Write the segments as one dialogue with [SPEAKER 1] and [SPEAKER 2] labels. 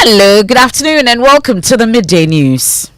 [SPEAKER 1] Hello, good afternoon, and welcome to the Midday News.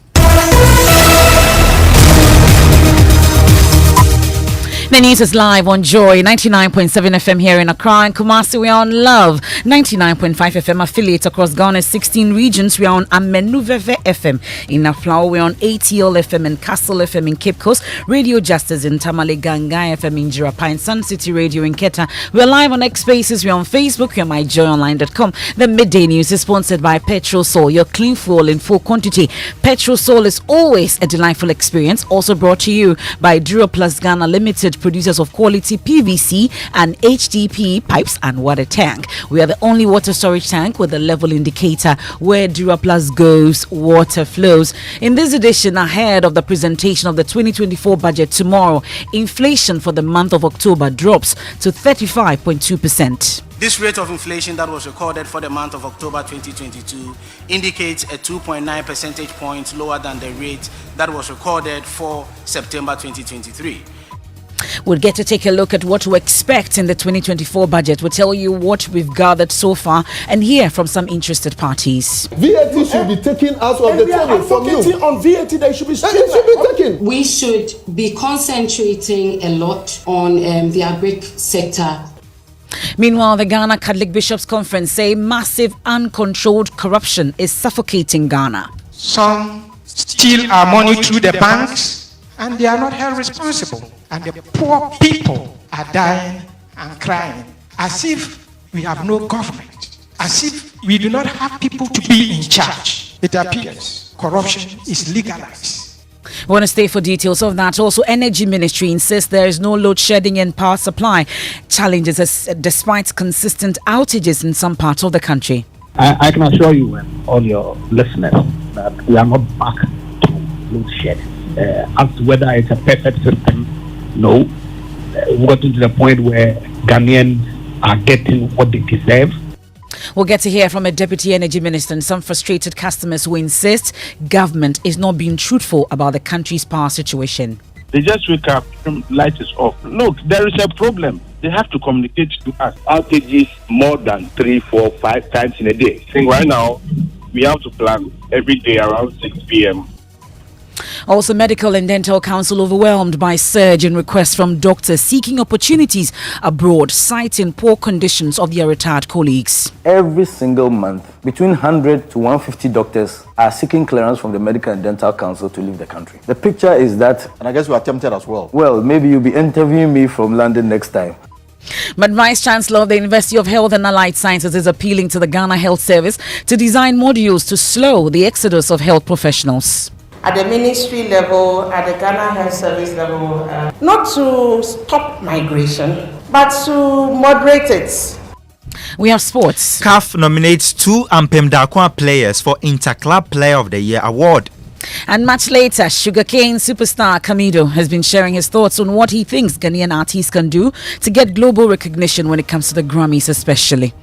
[SPEAKER 1] The news is live on Joy 99.7 FM here in Accra and Kumasi. We are on Love 99.5 FM affiliates across Ghana's 16 regions. We are on Amenuveve FM in Aflao. We are on ATL FM and Castle FM in Cape Coast, Radio Justice in Tamale, Gangai FM in Jirapa, and Sun City Radio in Keta. We are live on X Spaces. We are on Facebook. We are myjoyonline.com. The Midday News is sponsored by Petrol Sol, your clean fuel in full quantity. Petrol Sol is always a delightful experience. Also brought to you by Duro Plus Ghana Limited, producers of quality PVC and HDPE pipes and water tank. We are the only water storage tank with a level indicator. Where Duraplus goes, water flows. In this edition, ahead of the presentation of the 2024 budget tomorrow, inflation for the month of October drops to 35.2%.
[SPEAKER 2] This rate of inflation that was recorded for the month of October 2022 indicates a 2.9 percentage points lower than the rate that was recorded for September 2023.
[SPEAKER 1] We'll get to take a look at what to expect in the 2024 budget. We'll tell you what we've gathered so far and hear from some interested parties.
[SPEAKER 3] VAT should be taken out of the table from you. On VAT, they should be taken.
[SPEAKER 4] We should be concentrating a lot on the agric sector.
[SPEAKER 1] Meanwhile, the Ghana Catholic Bishops' Conference say massive uncontrolled corruption is suffocating Ghana.
[SPEAKER 5] Some steal our money through the banks and they are not held responsible. And the poor people are dying and crying as if we have no government, as if we do not have people to be in charge. It appears corruption is legalized.
[SPEAKER 1] We want to stay for details of that. Also, Energy Ministry insists there is no load shedding in power supply. Challenges despite consistent outages in some parts of the country.
[SPEAKER 6] I can assure you and all your listeners that we are not back to load shedding. As to whether it's a perfect system, no. We've gotten to the point where Ghanaians are getting what they deserve.
[SPEAKER 1] We'll get to hear from a Deputy Energy Minister and some frustrated customers who insist government is not being truthful about the country's power situation.
[SPEAKER 7] They just wake up, light is off. Look, there is a problem. They have to communicate to us. Outages more than 3, 4, 5 times in a day. I think right now, we have to plan every day around 6 p.m.
[SPEAKER 1] Also, Medical and Dental Council overwhelmed by surge in requests from doctors seeking opportunities abroad, citing poor conditions of their retired colleagues.
[SPEAKER 8] Every single month, between 100 to 150 doctors are seeking clearance from the Medical and Dental Council to leave the country. The picture is that,
[SPEAKER 3] and I guess we are tempted as well.
[SPEAKER 8] Well, maybe you'll be interviewing me from London next time.
[SPEAKER 1] But Vice Chancellor of the University of Health and Allied Sciences is appealing to the Ghana Health Service to design modules to slow the exodus of health professionals.
[SPEAKER 9] At the ministry level, at the Ghana Health Service level, not to stop migration, but to moderate it.
[SPEAKER 1] We have sports.
[SPEAKER 10] CAF nominates 2 Ampem Darkwa players for Interclub Player of the Year award.
[SPEAKER 1] And much later, Sugarcan Superstar Kam has been sharing his thoughts on what he thinks Ghanaian artists can do to get global recognition when it comes to the Grammys especially.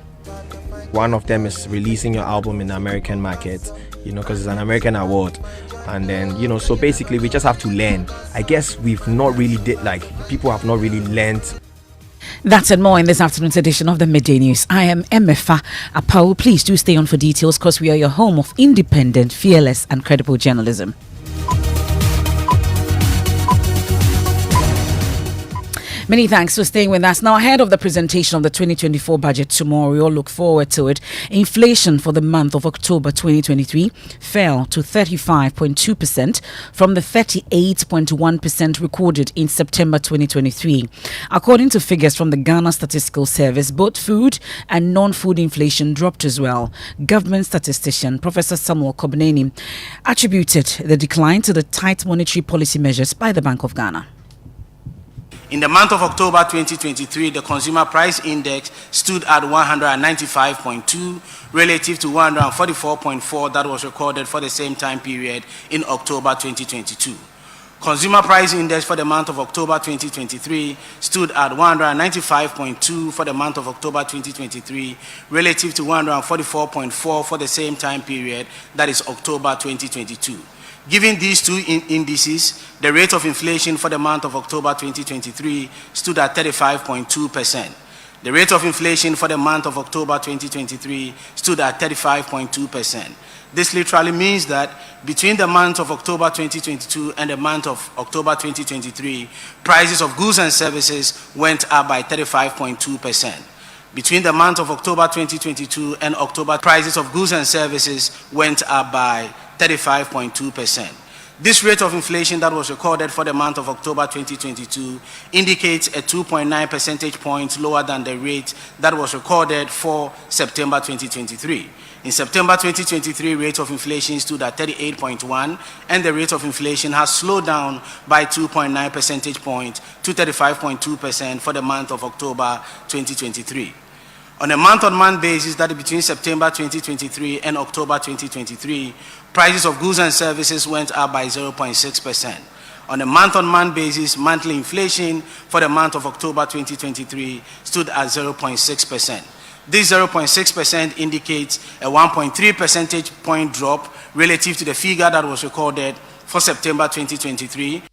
[SPEAKER 11] One of them is releasing your album in the American market, because it's an American award. And then, so basically we just have to learn. I guess we've not really people have not really learned.
[SPEAKER 1] That and more in this afternoon's edition of the Midday News. I am Emefa Apau. Please do stay on for details because we are your home of independent, fearless and credible journalism. Many thanks for staying with us. Now, ahead of the presentation of the 2024 budget tomorrow, we all look forward to it. Inflation for the month of October 2023 fell to 35.2% from the 38.1% recorded in September 2023. According to figures from the Ghana Statistical Service, both food and non-food inflation dropped as well. Government statistician Professor Samuel Kobneni attributed the decline to the tight monetary policy measures by the Bank of Ghana.
[SPEAKER 2] In the month of October 2023, the consumer price index stood at 195.2 relative to 144.4 that was recorded for the same time period in October 2022. Consumer price index for the month of October 2023 stood at 195.2 for the month of October 2023 relative to 144.4 for the same time period, that is October 2022. Given these two indices, the rate of inflation for the month of October 2023 stood at 35.2%. The rate of inflation for the month of October 2023 stood at 35.2%. This literally means that between the month of October 2022 and the month of October 2023, prices of goods and services went up by 35.2%. Between the month of October 2022 and October, prices of goods and services went up by 35.2%. This rate of inflation that was recorded for the month of October 2022 indicates a 2.9 percentage points lower than the rate that was recorded for September 2023. In September 2023, rate of inflation stood at 38.1, and the rate of inflation has slowed down by 2.9 percentage points to 35.2% for the month of October 2023. On a month-on-month basis, that is between September 2023 and October 2023, prices of goods and services went up by 0.6%. On a month-on-month basis, monthly inflation for the month of October 2023 stood at 0.6%. This 0.6% indicates a 1.3 percentage point drop relative to the figure that was recorded for September 2023.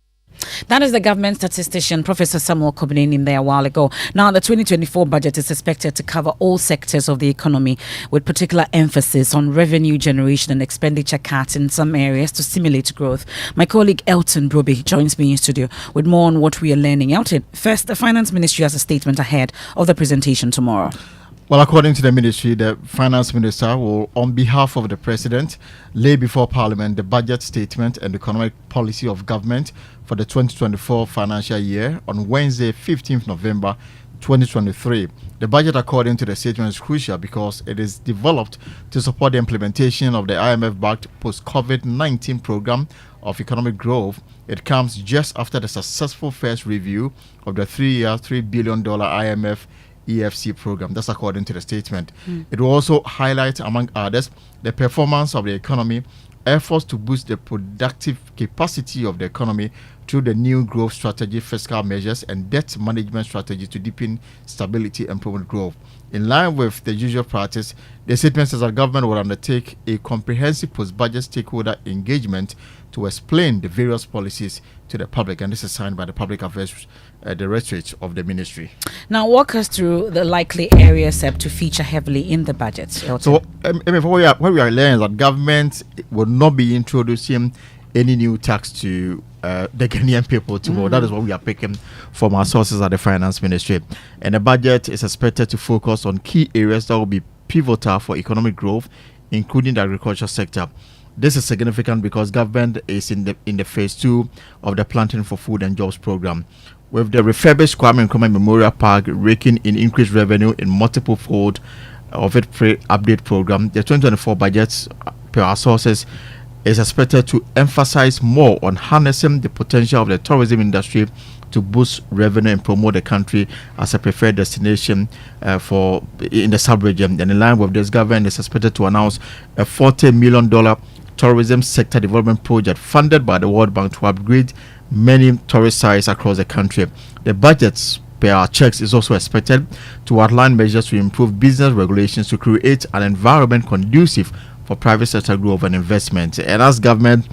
[SPEAKER 1] That is the government statistician, Professor Samuel Kobinin, in there a while ago. Now, the 2024 budget is expected to cover all sectors of the economy, with particular emphasis on revenue generation and expenditure cuts in some areas to stimulate growth. My colleague Elton Broby joins me in studio with more on what we are learning. Elton, first, the Finance Ministry has a statement ahead of the presentation tomorrow.
[SPEAKER 3] Well, according to the ministry, the finance minister will, on behalf of the president, lay before Parliament the budget statement and economic policy of government for the 2024 financial year on Wednesday, 15th November 2023. The budget, according to the statement, is crucial because it is developed to support the implementation of the IMF-backed post-COVID-19 program of economic growth. It comes just after the successful first review of the three-year, $3 billion IMF EFC program. That's according to the statement. It will also highlight, among others, the performance of the economy, efforts to boost the productive capacity of the economy through the new growth strategy, fiscal measures, and debt management strategy to deepen stability and promote growth. In line with the usual practice, the statement says that government will undertake a comprehensive post-budget stakeholder engagement to explain the various policies to the public, and this is signed by the Public Affairs Directorate of the ministry.
[SPEAKER 1] Now, walk us through the likely areas to feature heavily in the budget.
[SPEAKER 3] So, what we are learning is that government will not be introducing any new tax to the Ghanaian people tomorrow. That is what we are picking from our sources at the Finance Ministry. And the budget is expected to focus on key areas that will be pivotal for economic growth, including the agriculture sector. This is significant because government is in the phase 2 of the Planting for Food and Jobs program. With the refurbished Kwame Nkrumah Memorial Park raking in increased revenue in multiple fold of its pre-update program, the 2024 budget, per our sources, is expected to emphasize more on harnessing the potential of the tourism industry to boost revenue and promote the country as a preferred destination in the sub-region. And in line with this, government is expected to announce a $40 million tourism sector development project funded by the World Bank to upgrade many tourist sites across the country. The budgets per our checks is also expected to outline measures to improve business regulations to create an environment conducive for private sector growth and investment. And as government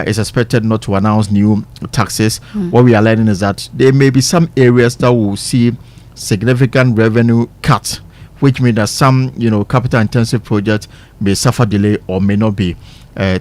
[SPEAKER 3] is expected not to announce new taxes, what we are learning is that there may be some areas that will see significant revenue cuts, which means that some capital intensive projects may suffer delay or may not be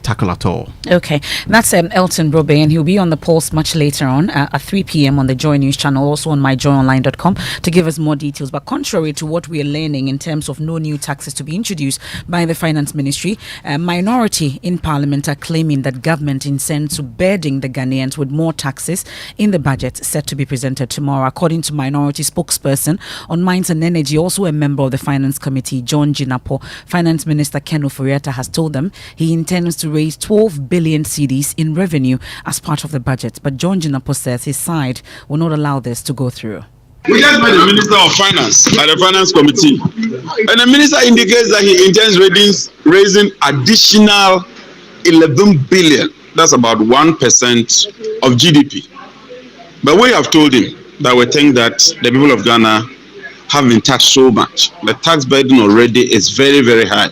[SPEAKER 3] tackle at all.
[SPEAKER 1] Okay, that's Elton Brobe, and he'll be on the pulse much later on at 3 p.m. on the Joy News channel, also on myjoyonline.com, to give us more details. But contrary to what we are learning in terms of no new taxes to be introduced by the Finance Ministry, a minority in Parliament are claiming that government intends to burden the Ghanaians with more taxes in the budget set to be presented tomorrow. According to minority spokesperson on Mines and Energy, also a member of the Finance Committee, John Jinapo, Finance Minister Ken Oforiatta has told them he intends to raise 12 billion cedis in revenue as part of the budget. But John Jinapo says his side will not allow this to go through.
[SPEAKER 12] We just met the Minister of Finance at the Finance Committee, and the Minister indicates that he intends raising additional 11 billion. That's about 1% of GDP. But we have told him that we think that the people of Ghana have been taxed so much. The tax burden already is very, very high.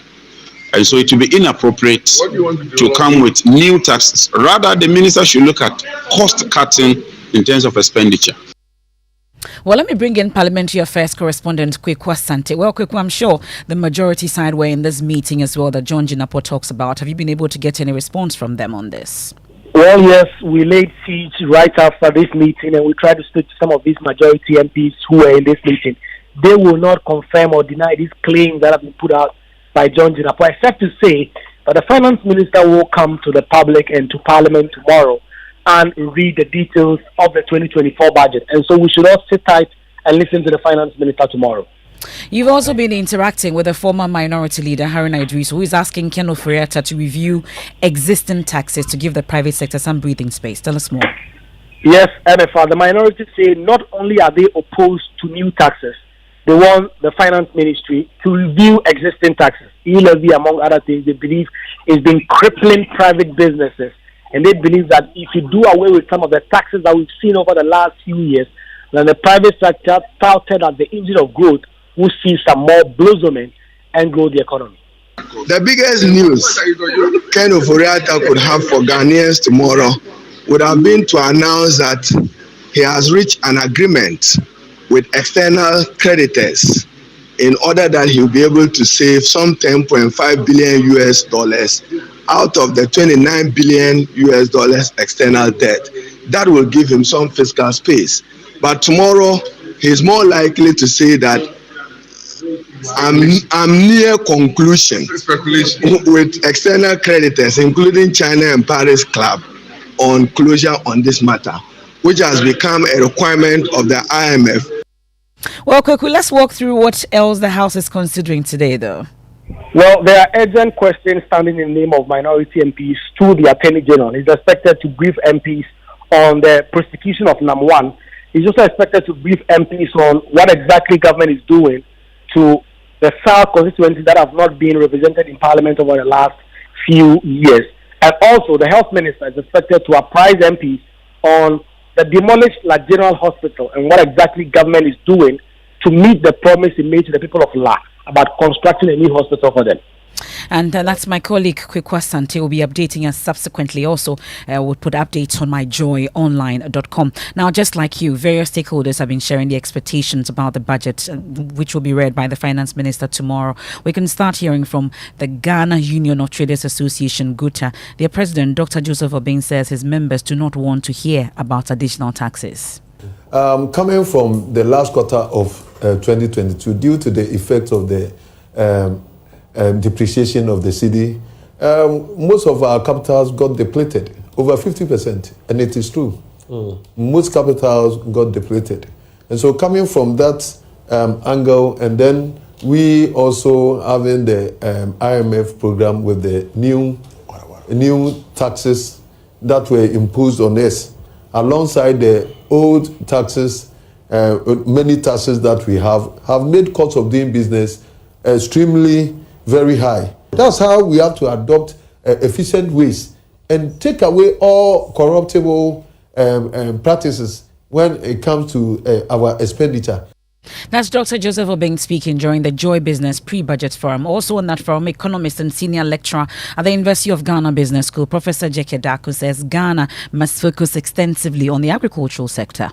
[SPEAKER 12] And so it will be inappropriate to come with new taxes. Rather, the minister should look at cost cutting in terms of expenditure.
[SPEAKER 1] Well, let me bring in Parliamentary Affairs correspondent Kweku Asante. Well, Kweku, I'm sure the majority side were in this meeting as well that Jones Opoku talks about. Have you been able to get any response from them on this?
[SPEAKER 6] Well, yes, we laid siege right after this meeting, and we tried to speak to some of these majority MPs who were in this meeting. They will not confirm or deny these claims that have been put out by Jones Opoku, except to say that the finance minister will come to the public and to Parliament tomorrow and read the details of the 2024 budget. And so we should all sit tight and listen to the finance minister tomorrow.
[SPEAKER 1] You've also been interacting with the former minority leader, Haruna Idris, who is asking Ken Ofori-Atta to review existing taxes to give the private sector some breathing space. Tell us more.
[SPEAKER 6] Yes, MFR, the minority say not only are they opposed to new taxes, they want the finance ministry to review existing taxes. E-levy, among other things, they believe is been crippling private businesses. And they believe that if you do away with some of the taxes that we've seen over the last few years, then the private sector, touted as the engine of growth, will see some more blossoming and grow the economy.
[SPEAKER 13] The biggest news Ken Ofori-Atta could have for Ghanaians tomorrow would have been to announce that he has reached an agreement with external creditors in order that he'll be able to save some $10.5 billion US out of the $29 billion US external debt. That will give him some fiscal space. But tomorrow, he's more likely to say that I'm near conclusion with external creditors, including China and Paris Club, on closure on this matter, which has become a requirement of the IMF.
[SPEAKER 1] Well, Kweku, let's walk through what else the House is considering today, though.
[SPEAKER 6] Well, there are urgent questions standing in the name of minority MPs to the Attorney General. He's expected to brief MPs on the prosecution of NAM1. He's also expected to brief MPs on what exactly government is doing to the South constituencies that have not been represented in Parliament over the last few years. And also, the Health Minister is expected to apprise MPs on the demolished La General Hospital and what exactly government is doing to meet the promise it made to the people of La about constructing a new hospital for them.
[SPEAKER 1] And that's my colleague Kweku Asante will be updating us subsequently. Also, we'll put updates on myjoyonline.com. Now, just like you, various stakeholders have been sharing the expectations about the budget, which will be read by the finance minister tomorrow. We can start hearing from the Ghana Union of Traders Association, GUTA. Their president, Dr. Joseph Obeng, says his members do not want to hear about additional taxes.
[SPEAKER 14] Coming from the last quarter of 2022, due to the effect of the depreciation of the cedi, most of our capitals got depleted, over 50%, and it is true. Most capitals got depleted. And so coming from that angle, and then we also having the IMF program with the new taxes that were imposed on us, alongside the old taxes, many taxes that we have made costs of doing business extremely very high. That's how we have to adopt efficient ways and take away all corruptible practices when it comes to our expenditure.
[SPEAKER 1] That's Dr. Joseph Obeng speaking during the Joy Business Pre-Budget Forum. Also on that forum, economist and senior lecturer at the University of Ghana Business School, Professor Jeke Daku, says Ghana must focus extensively on the agricultural sector.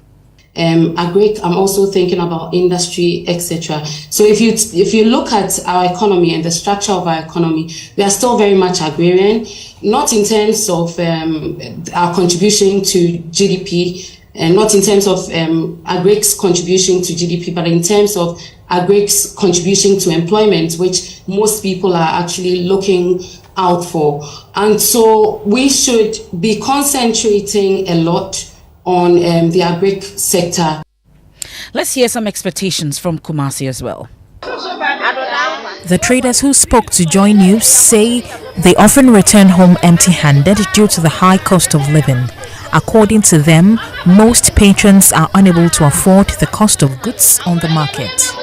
[SPEAKER 4] I'm also thinking about industry, etc. So if you look at our economy and the structure of our economy, we are still very much agrarian, not in terms of our contribution to GDP, and not in terms of agrics contribution to GDP, but in terms of agrics contribution to employment, which most people are actually looking out for. And so we should be concentrating a lot on the agric sector.
[SPEAKER 1] Let's hear some expectations from Kumasi as well.
[SPEAKER 15] The traders who spoke to Joy News say they often return home empty-handed due to the high cost of living. According to them, most patrons are unable to afford the cost of goods on the market.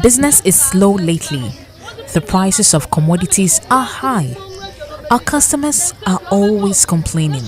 [SPEAKER 15] Business is slow lately. The prices of commodities are high. Our customers are always complaining.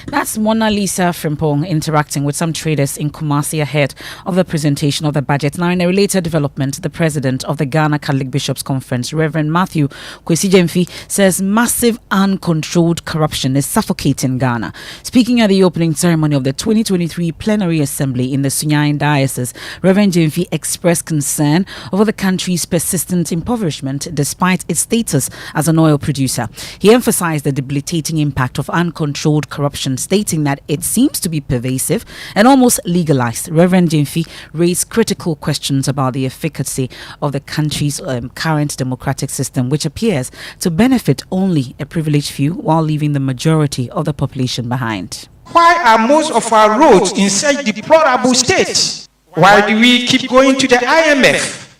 [SPEAKER 1] That's Mona Lisa Frimpong interacting with some traders in Kumasi ahead of the presentation of the budget. Now, in a related development, the president of the Ghana Catholic Bishops' Conference, Reverend Matthew Kwesi Gyamfi, says massive uncontrolled corruption is suffocating Ghana. Speaking at the opening ceremony of the 2023 Plenary Assembly in the Sunyain Diocese, Reverend Gyamfi expressed concern over the country's persistent impoverishment despite its status as an oil producer. He emphasized the debilitating impact of uncontrolled corruption, stating that it seems to be pervasive and almost legalized. Reverend Gyamfi raised critical questions about the efficacy of the country's current democratic system, which appears to benefit only a privileged few while leaving the majority of the population behind.
[SPEAKER 5] Why are most of our roads in such deplorable states? Why do we keep going to the IMF?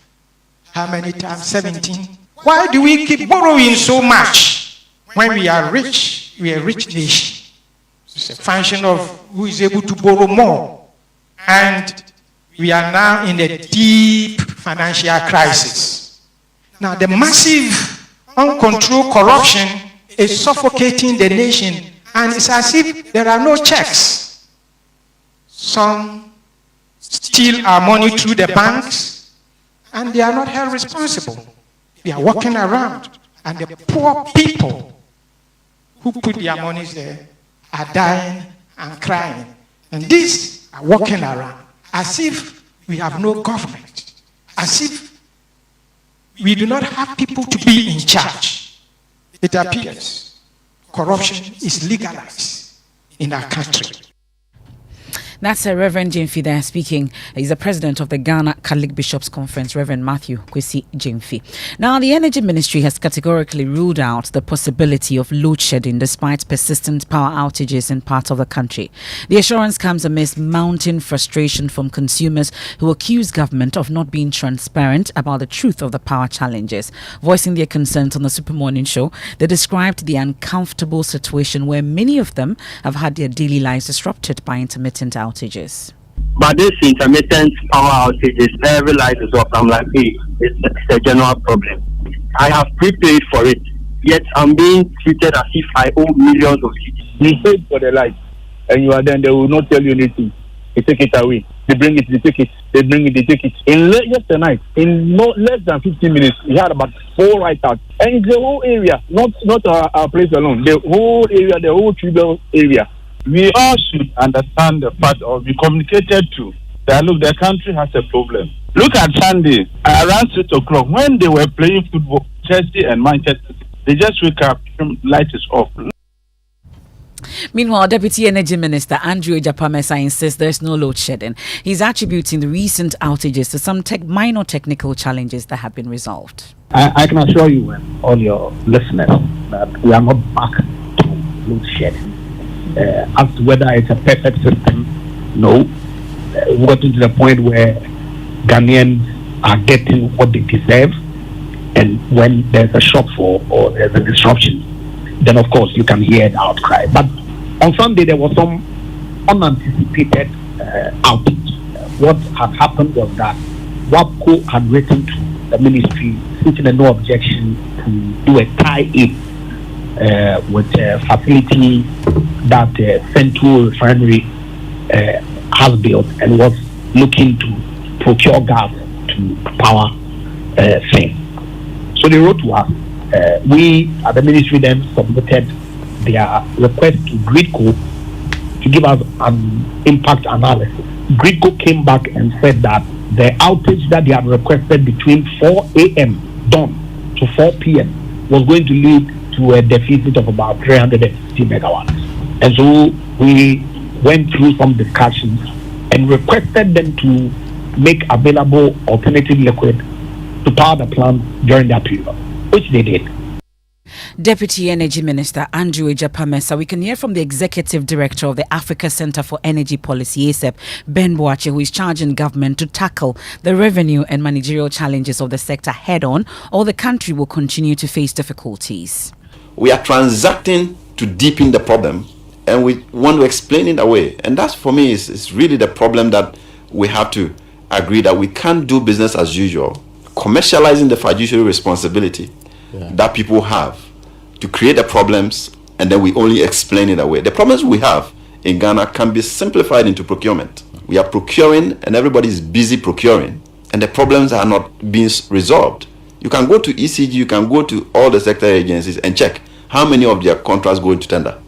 [SPEAKER 5] How many times? 17. Why do we keep borrowing so much when we are rich? We are a rich nation. It's a function of who is able to borrow more. And we are now in a deep financial crisis. Now, the massive, uncontrolled corruption is suffocating the nation, and it's as if there are no checks. Some steal our money through the banks, and they are not held responsible. They are walking around, and the poor people who put their monies there are dying and crying. And these are walking around as if we have no government, as if we do not have people to be in charge. It appears corruption is legalized in our country.
[SPEAKER 1] That's Reverend Gyamfi there speaking. He's the president of the Ghana Catholic Bishops' Conference, Reverend Matthew Kwesi Gyamfi. Now, the Energy Ministry has categorically ruled out the possibility of load shedding despite persistent power outages in parts of the country. The assurance comes amidst mounting frustration from consumers who accuse government of not being transparent about the truth of the power challenges. Voicing their concerns on the Super Morning Show, they described the uncomfortable situation where many of them have had their daily lives disrupted by intermittent outages.
[SPEAKER 16] But this intermittent power outages, every light is off. I'm like, hey, it's a general problem. I have prepaid for it, yet I'm being treated as if I owe millions of cities.
[SPEAKER 7] You paid for the light, and you are then, they will not tell you anything. They take it away. They bring it, they take it. They bring it, they take it. In yesterday, in less than 15 minutes, we had about 4 write-outs. And it's the whole area, not our place alone. The whole area, the whole tribal area. We all should understand the fact, or be communicated to, that look, the country has a problem. Look at Sunday, around 6 o'clock, when they were playing football, Chelsea and Manchester, they just wake up, light is off.
[SPEAKER 1] Meanwhile, Deputy Energy Minister Andrew Ejapamesa insists there's no load shedding. He's attributing the recent outages to some minor technical challenges that have been resolved.
[SPEAKER 6] I can assure you and all your listeners that we are not back to load shedding. As to whether it's a perfect system, no. We've gotten to the point where Ghanaians are getting what they deserve, and when there's a shortfall or there's a disruption, then of course you can hear the outcry. But on Sunday there was some unanticipated outage. What had happened was that WAPCO had written to the ministry seeking a no objection to do a tie-in with a facility that Central Refinery has built and was looking to procure gas to power things. So they wrote to us. We at the ministry then submitted their request to Gridco to give us an impact analysis. Gridco came back and said that the outage that they had requested between 4 a.m. dawn to 4 p.m. was going to lead to a deficit of about 350 megawatts. And so we went through some discussions and requested them to make available alternative liquid to power the plant during that period, which they did.
[SPEAKER 1] Deputy Energy Minister Andrew Ejapamesa. We can hear from the Executive Director of the Africa Center for Energy Policy, ACEP, Ben Boache, who is charging government to tackle the revenue and managerial challenges of the sector head-on, or the country will continue to face difficulties.
[SPEAKER 17] We are transacting to deepen the problem, and we want to explain it away. And that's, for me, is really the problem that we have to agree that we can't do business as usual, commercializing the fiduciary responsibility that people have to create the problems, and then we only explain it away. The problems we have in Ghana can be simplified into procurement. We are procuring and everybody is busy procuring and the problems are not being resolved. You can go to ECG, you can go to all the sector agencies and check how many of their contracts go into tender.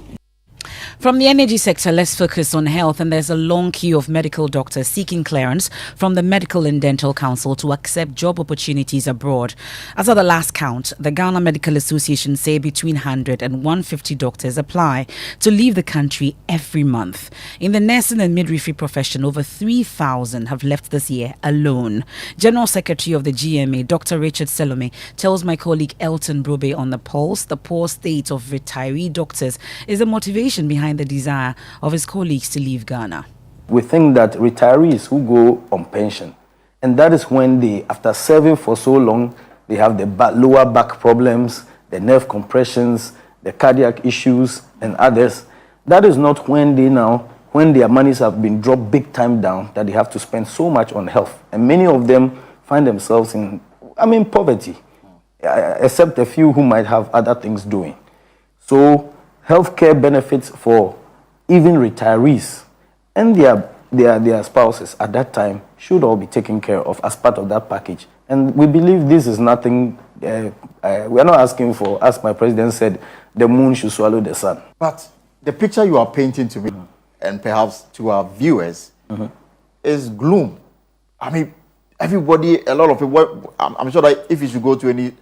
[SPEAKER 1] From the energy sector, let's focus on health. And there's a long queue of medical doctors seeking clearance from the Medical and Dental Council to accept job opportunities abroad. As of the last count, the Ghana Medical Association say between 100 and 150 doctors apply to leave the country every month. In the nursing and midwifery profession, over 3,000 have left this year alone. General Secretary of the GMA, Dr. Richard Selome, tells my colleague Elton Brobe on the Pulse the poor state of retiree doctors is the motivation behind the desire of his colleagues to leave Ghana.
[SPEAKER 8] We think that retirees who go on pension, and that is when they, after serving for so long, they have the lower back problems, the nerve compressions, the cardiac issues, and others. That is not when when their monies have been dropped big time down, that they have to spend so much on health. And many of them find themselves in, poverty, except a few who might have other things doing. So, healthcare benefits for even retirees and their spouses at that time should all be taken care of as part of that package. And we believe this is nothing, we are not asking for, as my president said, the moon should swallow the sun.
[SPEAKER 3] But the picture you are painting to me, and perhaps to our viewers, is gloom. Everybody, a lot of people, I'm sure that if you should go to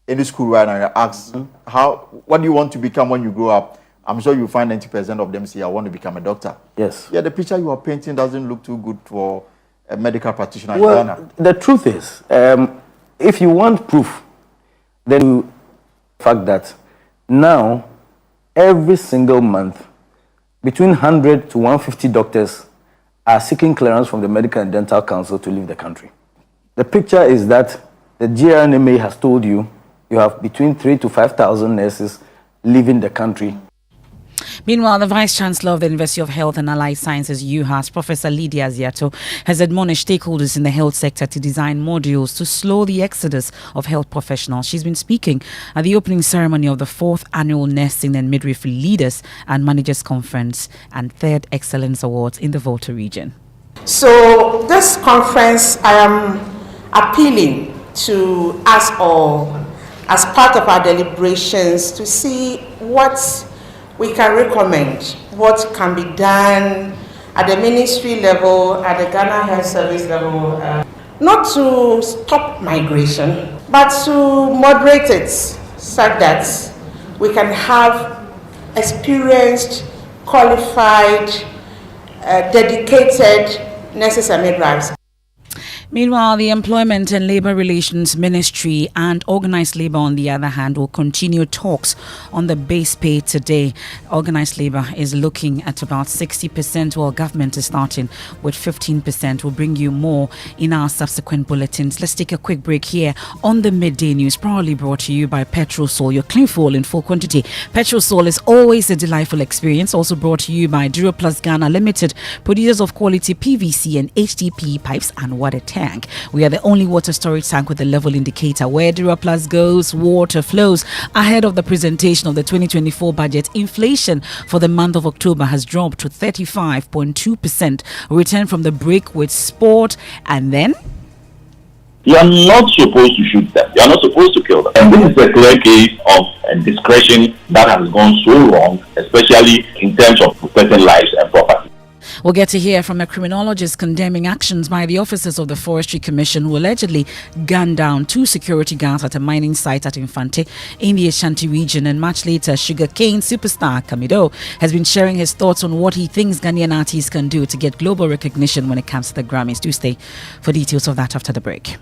[SPEAKER 3] any school right now and ask, what do you want to become when you grow up? I'm sure you'll find 90% of them say, I want to become a doctor.
[SPEAKER 8] Yes.
[SPEAKER 3] Yeah, the picture you are painting doesn't look too good for a medical practitioner in Ghana.
[SPEAKER 8] The truth is, if you want proof, then the fact that now, every single month, between 100 to 150 doctors are seeking clearance from the Medical and Dental Council to leave the country. The picture is that the GRNMA has told you have between 3,000 to 5,000 nurses leaving the country.
[SPEAKER 1] Meanwhile, the Vice Chancellor of the University of Health and Allied Sciences, UHAS, Professor Lydia Ziato, has admonished stakeholders in the health sector to design modules to slow the exodus of health professionals. She's been speaking at the opening ceremony of the 4th Annual Nursing and Midwifery Leaders and Managers Conference and 3rd Excellence Awards in the Volta region.
[SPEAKER 9] So this conference, I am appealing to us all as part of our deliberations to see what we can recommend, what can be done at the ministry level, at the Ghana Health Service level, not to stop migration, but to moderate it such that we can have experienced, qualified, dedicated nurses and midwives.
[SPEAKER 1] Meanwhile, the Employment and Labour Relations Ministry and Organised Labour, on the other hand, will continue talks on the base pay today. Organised Labour is looking at about 60%, while government is starting with 15%. We'll bring you more in our subsequent bulletins. Let's take a quick break here on the Midday News, proudly brought to you by Petrosol, your clean fuel in full quantity. Petrosol is always a delightful experience. Also brought to you by Duroplus Ghana Limited, producers of quality PVC and HDPE pipes and water tank. We are the only water storage tank with a level indicator. Where Duroplus goes, water flows. Ahead of the presentation of the 2024 budget, inflation for the month of October has dropped to 35.2%. Return from the break with sport, and then
[SPEAKER 18] you are not supposed to shoot them. You are not supposed to kill them. And this is a clear case of discretion that has gone so wrong, especially in terms of protecting lives and property.
[SPEAKER 1] We'll get to hear from a criminologist condemning actions by the officers of the Forestry Commission who allegedly gunned down 2 security guards at a mining site at Infante in the Ashanti region. And much later, Sugarcan Superstar Kam has been sharing his thoughts on what he thinks Ghanaian artists can do to get global recognition when it comes to the Grammys. Do stay for details of that after the break.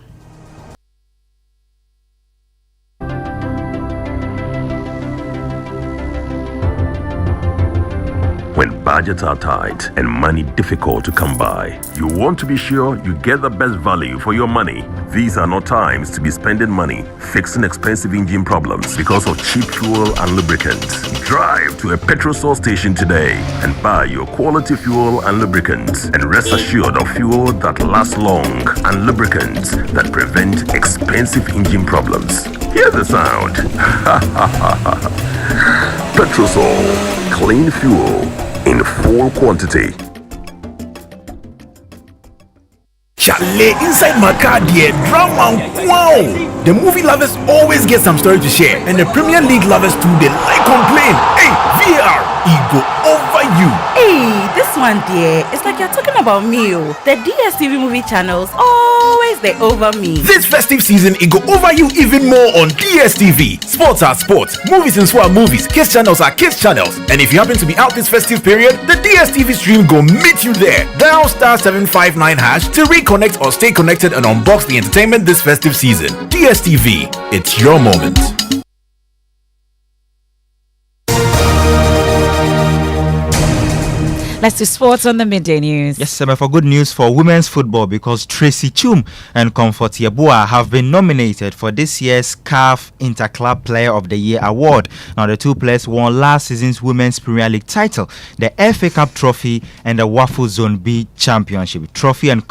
[SPEAKER 19] When budgets are tight and money difficult to come by, you want to be sure you get the best value for your money. These are not times to be spending money fixing expensive engine problems because of cheap fuel and lubricants. Drive to a Petrosol station today and buy your quality fuel and lubricants, and rest assured of fuel that lasts long and lubricants that prevent expensive engine problems. Hear the sound. Petrosol, clean fuel in full quantity.
[SPEAKER 20] Chalet inside my car, dear drama. Wow! The movie lovers always get some story to share, and the Premier League lovers too, they like complain. Hey, VAR, ego over you.
[SPEAKER 21] Hey, this one, dear, it's like you're talking about me. The DSTV movie channels always they over me.
[SPEAKER 20] This festive season, it go over you even more on DSTV. Sports are sports, movies and swap movies, kids channels are kids channels. And if you happen to be out this festive period, the DSTV stream go meet you there. Dial *759# to reconnect or stay connected and unbox the entertainment this festive season. DSTV, it's your moment.
[SPEAKER 1] Let's do sports on the Midday News.
[SPEAKER 10] Yes, for good news for women's football, because Tracy Chum and Comfort Yeboah have been nominated for this year's CAF Interclub Player of the Year award. Now, the two players won last season's Women's Premier League title, the FA Cup Trophy and the Waffle Zone B Championship Trophy. And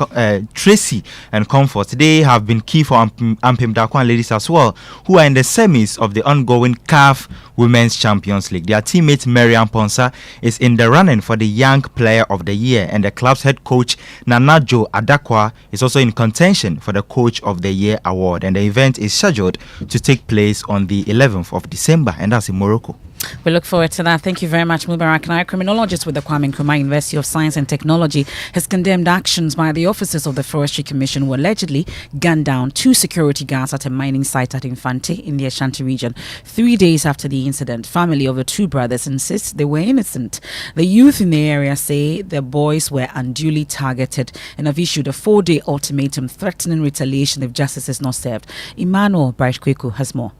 [SPEAKER 10] Tracy and Comfort, they have been key for Ampem Dakwan ladies as well, who are in the semis of the ongoing CAF Women's Champions League. Their teammate Mariam Ponsa is in the running for the Young Player of the Year, and the club's head coach Nanajo Adakwa is also in contention for the Coach of the Year award. And the event is scheduled to take place on the 11th of December, and that's in Morocco.
[SPEAKER 1] We look forward to that. Thank you very much, Mubarak. And our criminologist with the Kwame Nkrumah University of Science and Technology has condemned actions by the officers of the Forestry Commission who allegedly gunned down 2 security guards at a mining site at Infante in the Ashanti region. 3 days after the incident, family of the 2 brothers insists they were innocent. The youth in the area say the boys were unduly targeted and have issued a 4-day ultimatum threatening retaliation if justice is not served. Emmanuel Bright-Kweku has more.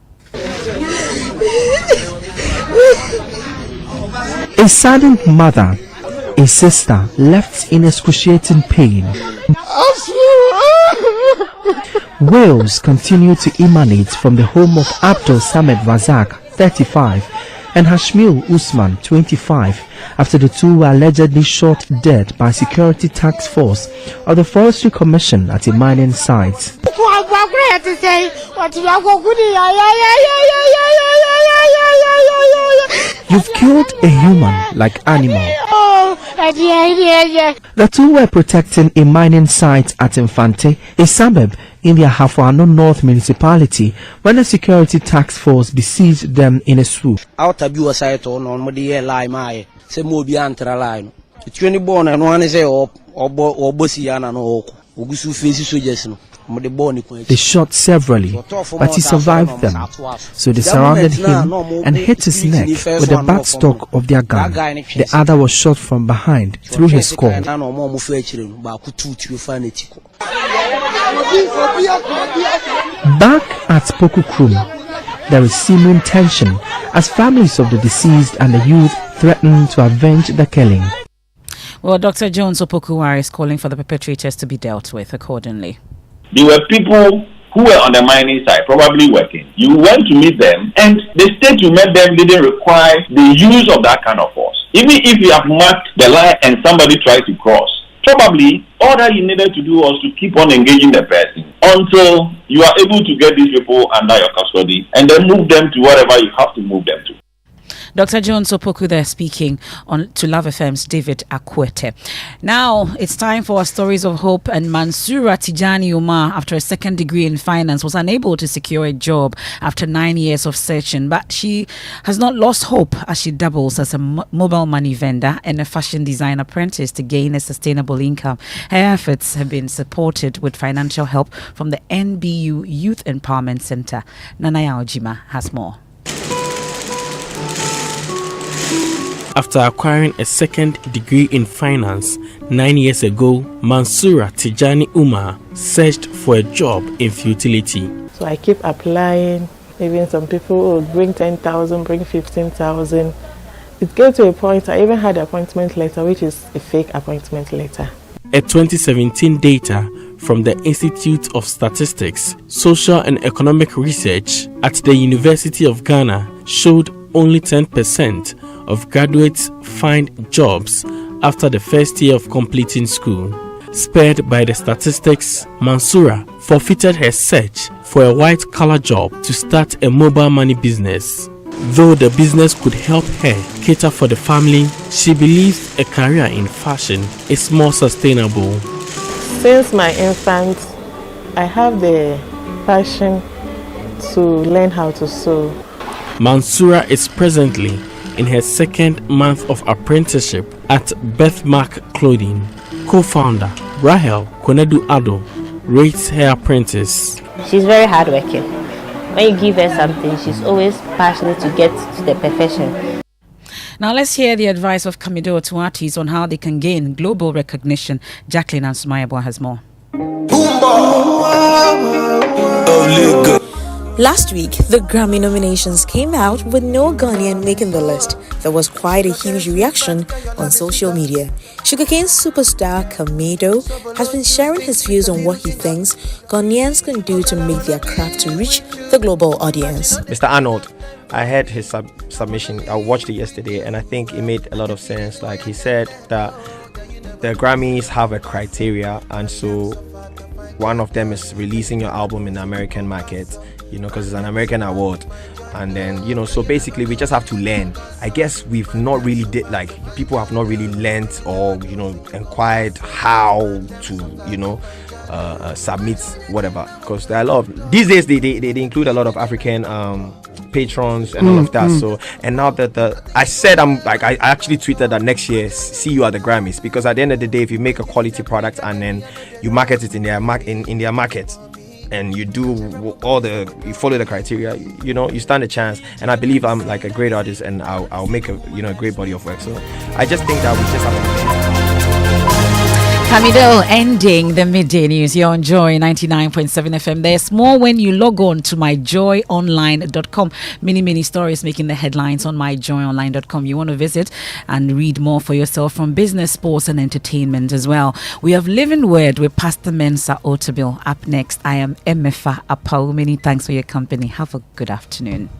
[SPEAKER 22] A saddened mother, a sister left in excruciating pain. Wails continue to emanate from the home of Abdul Samed Razak, 35, and Hashmil Usman, 25, after the 2 were allegedly shot dead by security task force of the Forestry Commission at a mining site. You've killed a human like animal. The 2 were protecting a mining site at Infante, a suburb in the Hafuano North municipality, when the security task force besieged them in a swoop. They shot severally, but he survived them. So they surrounded him and hit his neck with the buttstock of their gun. The other was shot from behind through his skull. Back at Poku Krum, there is seeming tension as families of the deceased and the youth threaten to avenge the killing.
[SPEAKER 1] Well, Dr. Jones Opoku is calling for the perpetrators to be dealt with accordingly.
[SPEAKER 18] There were people who were on the mining site, probably working. You went to meet them, and the state you met them didn't require the use of that kind of force. Even if you have marked the line and somebody tries to cross, probably all that you needed to do was to keep on engaging the person until you are able to get these people under your custody and then move them to wherever you have to move them to.
[SPEAKER 1] Dr. Jones Opoku there speaking on to Love FM's David Akwete. Now it's time for our stories of hope. And Mansura Tijani Umar, after a second degree in finance, was unable to secure a job after 9 years of searching. But she has not lost hope as she doubles as a mobile money vendor and a fashion design apprentice to gain a sustainable income. Her efforts have been supported with financial help from the NBU Youth Empowerment Center. Nanaya Ojima has more.
[SPEAKER 23] After acquiring a second degree in finance 9 years ago, Mansura Tijani Umar searched for a job in futility.
[SPEAKER 24] So I keep applying. Even some people would bring 10,000, bring 15,000. It came to a point I even had an appointment letter, which is a fake appointment letter.
[SPEAKER 23] A 2017 data from the Institute of Statistics, Social and Economic Research at the University of Ghana showed only 10% of graduates find jobs after the first year of completing school. Spurred by the statistics, Mansura forfeited her search for a white-collar job to start a mobile money business. Though the business could help her cater for the family, she believes a career in fashion is more sustainable.
[SPEAKER 24] Since my infant, I have the passion to learn how to sew.
[SPEAKER 23] Mansura is presently in her second month of apprenticeship at Birthmark Clothing. Co-founder Rahel Konedu Ado rates her apprentice.
[SPEAKER 2] She's very hardworking. When you give her something, she's always passionate to get to the perfection.
[SPEAKER 1] Now let's hear the advice of Kamido to artists on how they can gain global recognition. Jacqueline and Sumayabo has more.
[SPEAKER 11] Last week, the Grammy nominations came out with no Ghanaian making the list. There was quite a huge reaction on social media. Sugarcan Superstar Kam has been sharing his views on what he thinks Ghanaians can do to make their craft to reach the global audience.
[SPEAKER 12] Mr. Arnold, I heard his submission. I watched it yesterday, and I think it made a lot of sense. Like he said that the Grammys have a criteria, and so one of them is releasing your album in the American market, because it's an American award. And then, so basically we just have to learn. I guess we've not really people have not really learned or, inquired how to, submit whatever. Because there are a lot of, these days they include a lot of African patrons and all of that. So, and now that I said I actually tweeted that next year see you at the Grammys, because at the end of the day, if you make a quality product and then you market it in their market, and you do you follow the criteria, you stand a chance. And I believe I'm like a great artist, and I'll make a great body of work. So I just think that we just have to.
[SPEAKER 1] Kamido ending the midday news here on Joy 99.7 FM. There's more when you log on to myjoyonline.com. Many stories making the headlines on myjoyonline.com. You want to visit and read more for yourself from business, sports and entertainment as well. We have Living Word with Pastor Mensa Otabil up next. I am Emefa Apau. Many thanks for your company. Have a good afternoon.